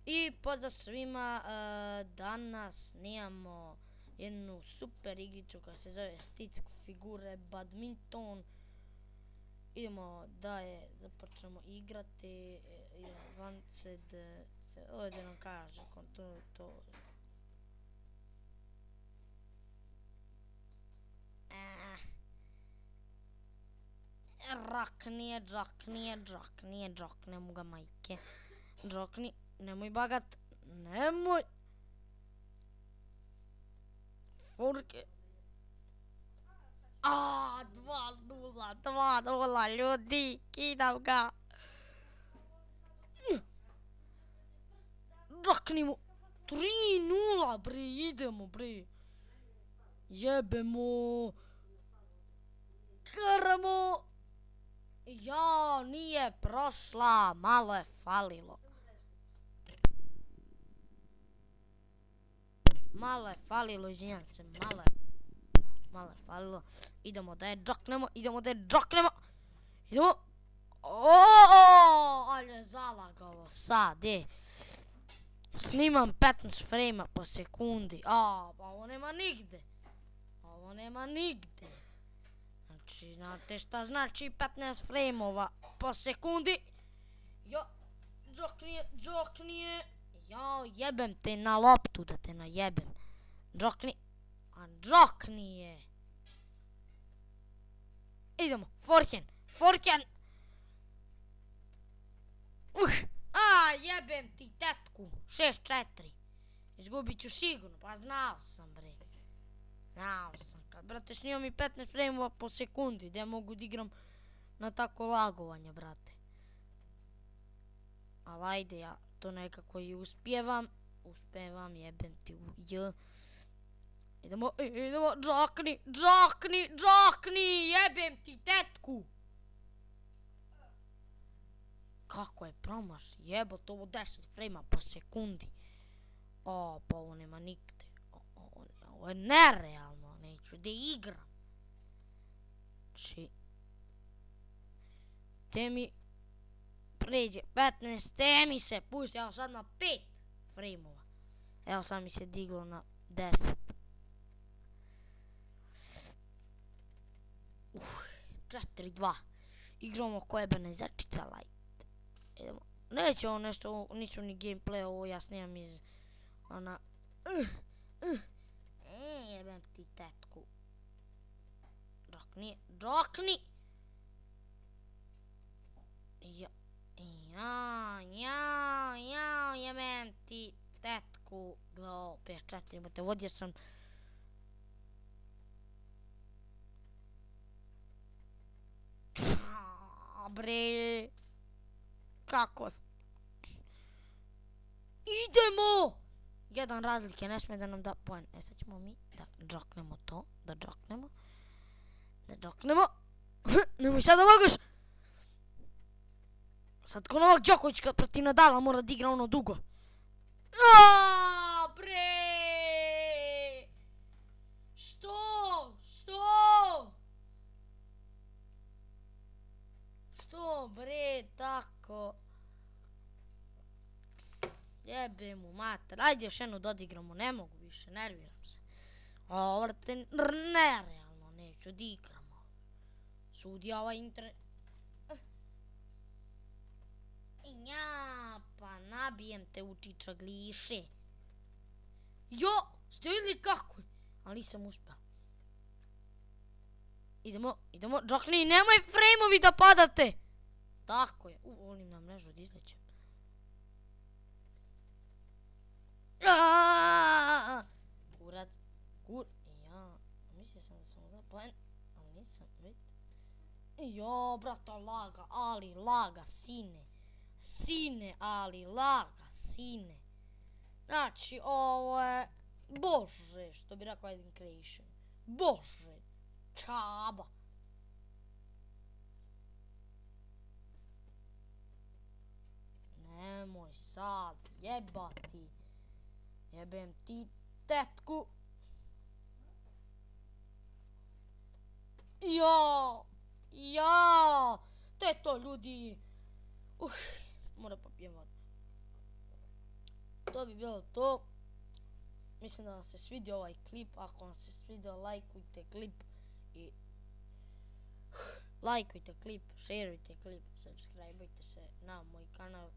I pozdrav svima, danas snijamo jednu super igricu koja se zove Stick figure badminton. Idemo da je započnemo igrati, advanced, ovdje nam kaže to. Džok, ne mogu ga majke. Džokni, nemoj bagat, nemoj. Furke. 2-0, ljudi, kidam ga. Džoknimo. 3-0, bre, idemo, bre. Jebemo. Kramo. Ja, nije prošla, malo je falilo. Izvinjam se, malo je falilo. Idemo da je džoknemo. Idemo. Ali je zalagalo sad, Snimam 15 frame po sekundi. Pa ovo nema nigde. Znači, znate šta znači 15 frame-ova po sekundi. Džoknije. Ja, jebem te na loptu da te najebem. Džoknije. Idemo, forehand. Jebem ti tetku. 6-4. Izgubit ću sigurno, pa znao sam, bre. Kad, brate, snimam mi 15 frame-ova po sekundi, gdje mogu da igram na tako lagovanje, brate. Ali ajde, ja to nekako i uspijevam, jebem ti u j. Idemo, džokni, jebem ti tetku. Kako je promaš, jebot, ovo 10 frame-a po sekundi. Pa ovo nema nigde. Ovo je nerealno, neću da igram. Znači, te mi pređe 15, te mi se pusti, evo sad na 5 frame-ova. Evo sad mi se diglo na 10. 4-2. Igramo kojebane začica light. Idemo. Neće ovo nešto, nisu ni gameplay, ovo ja snimam iz ona... Jebem ti tetku. Džokni. Ja, jebem ti tetku. 5-4, imate, vodio sam. Bre. Kako? Idemo! Jedan razlike, ne smije da nam da poen. Sad ćemo mi da džoknemo to. Da džoknemo. Nemoj sad da moguš! Sad ko Novak Đoković protiv Nadala mora da igra ono dugo. Bre! Što? Što bre, tako? Jebe mu mater, ajde još jednu dodigramo, ne mogu više, nerviram se. Vrte, nerealno, neću da igramo. Sudija ovaj internet. Pa nabijem te u čičagliše. Ste vidjeli kako je? Ali nisam uspio. Idemo, džokni, nemoj frame-ovi da padate. Tako je, volim na mrežu da izlećem. Kurac, mislio sam da sam uzao poen, ali nisam, vidite. Brata, laga, sine, ali laga, sine. Znači, ovo je, bože, što bi rekao Edin Creation. Bože, čaba. Nemoj sad, jebati. Jebem ti tetku. To je to, ljudi. Moram popijem vodu. to bi bilo to. Mislim da vam se svidio ovaj klip. Ako vam se svidio, lajkujte klip i lajkujte klip, šerujte klip, subscribeujte se na moj kanal.